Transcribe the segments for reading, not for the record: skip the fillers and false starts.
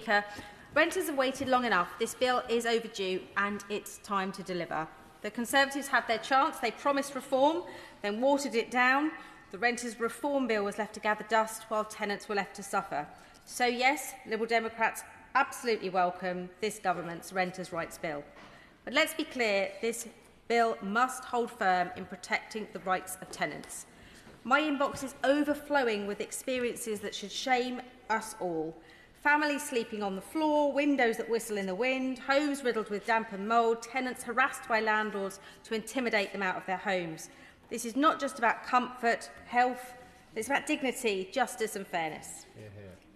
Speaker. Renters have waited long enough. This bill is overdue and it's time to deliver. The Conservatives had their chance. They promised reform, then watered it down. The Renters Reform Bill was left to gather dust while tenants were left to suffer. So yes, Liberal Democrats absolutely welcome this government's Renters' Rights Bill. But let's be clear, this bill must hold firm in protecting the rights of tenants. My inbox is overflowing with experiences that should shame us all. Families sleeping on the floor, windows that whistle in the wind, homes riddled with damp and mould, tenants harassed by landlords to intimidate them out of their homes. This is not just about comfort, health, it's about dignity, justice and fairness.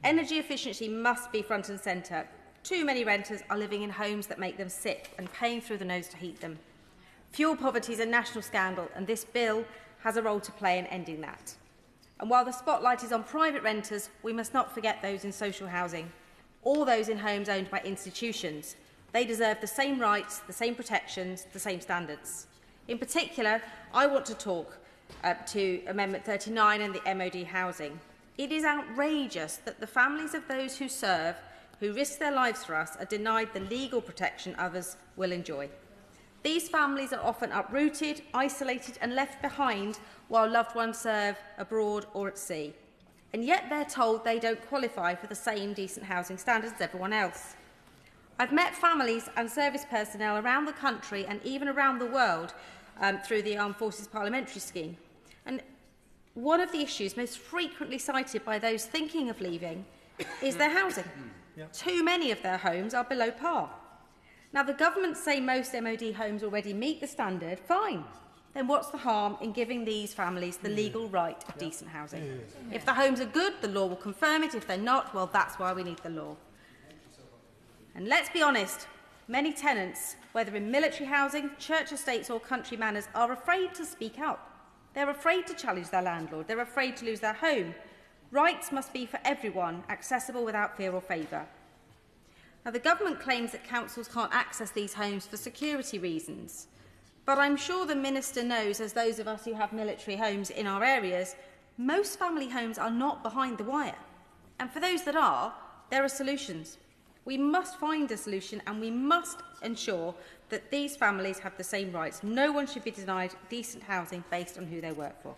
Energy efficiency must be front and centre. Too many renters are living in homes that make them sick and paying through the nose to heat them. Fuel poverty is a national scandal and this bill has a role to play in ending that. And while the spotlight is on private renters, we must not forget those in social housing, or those in homes owned by institutions. They deserve the same rights, the same protections, the same standards. In particular, I want to talk to Amendment 39 and the MOD housing. It is outrageous that the families of those who serve, who risk their lives for us, are denied the legal protection others will enjoy. These families are often uprooted, isolated and left behind while loved ones serve abroad or at sea. And yet they're told they don't qualify for the same decent housing standards as everyone else. I've met families and service personnel around the country and even around the world through the Armed Forces Parliamentary Scheme. And one of the issues most frequently cited by those thinking of leaving is their housing. Too many of their homes are below par. Now, the government say most MOD homes already meet the standard. Fine. Then what's the harm in giving these families the legal right of decent housing? If the homes are good, the law will confirm it. If they're not, well, that's why we need the law. And let's be honest, many tenants, whether in military housing, church estates or country manors, are afraid to speak up. They're afraid to challenge their landlord. They're afraid to lose their home. Rights must be for everyone, accessible without fear or favour. Now, the government claims that councils can't access these homes for security reasons. But I'm sure the Minister knows, as those of us who have military homes in our areas, most family homes are not behind the wire. And for those that are, there are solutions. We must find a solution and we must ensure that these families have the same rights. No one should be denied decent housing based on who they work for.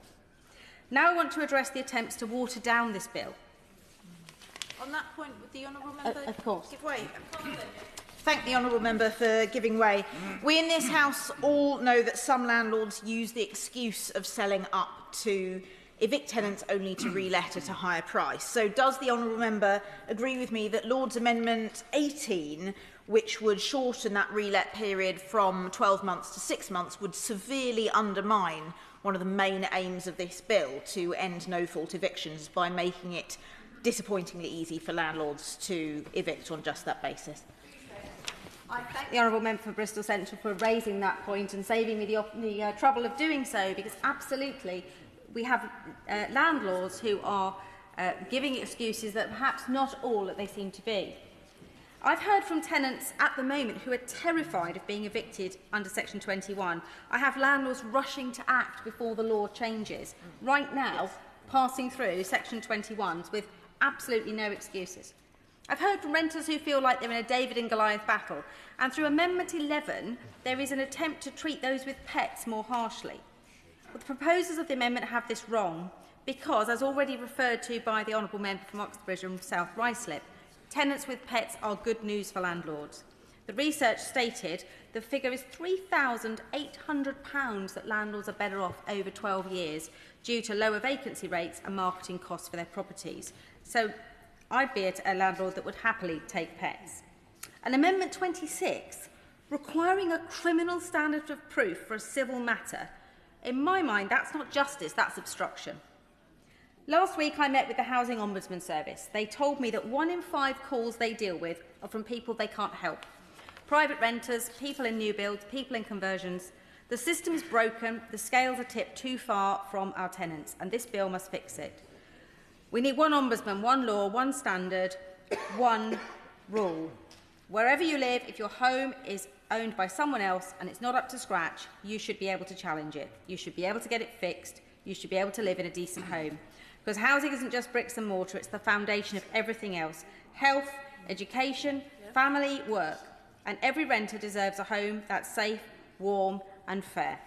Now I want to address the attempts to water down this bill. On that point, would the honourable member of course. give way? Thank the honourable member for giving way. We in this House all know that some landlords use the excuse of selling up to evict tenants only to re-let at a higher price. So does the honourable member agree with me that Lord's Amendment 18, which would shorten that re-let period from 12 months to 6 months, would severely undermine one of the main aims of this bill to end no-fault evictions by making it disappointingly easy for landlords to evict on just that basis? I thank the honourable member for Bristol Central for raising that point and saving me the trouble of doing so, because absolutely we have landlords who are giving excuses that perhaps not all that they seem to be. I've heard from tenants at the moment who are terrified of being evicted under Section 21. I have landlords rushing to act before the law changes, right now passing through Section 21s with absolutely no excuses. I've heard from renters who feel like they're in a David and Goliath battle, and through Amendment 11 there is an attempt to treat those with pets more harshly. But the proposers of the amendment have this wrong because, as already referred to by the honourable member from Oxbridge and South Ruislip, tenants with pets are good news for landlords. The research stated the figure is £3,800 that landlords are better off over 12 years due to lower vacancy rates and marketing costs for their properties. So I'd be a landlord that would happily take pets. And Amendment 26, requiring a criminal standard of proof for a civil matter, in my mind, that's not justice, that's obstruction. Last week, I met with the Housing Ombudsman Service. They told me that 1 in 5 calls they deal with are from people they can't help. Private renters, people in new builds, people in conversions. The system is broken, the scales are tipped too far from our tenants, and this bill must fix it. We need one ombudsman, one law, one standard, one rule. Wherever you live, if your home is owned by someone else and it's not up to scratch, you should be able to challenge it. You should be able to get it fixed. You should be able to live in a decent home. Because housing isn't just bricks and mortar, it's the foundation of everything else. Health, education, family, work. And every renter deserves a home that's safe, warm and fair.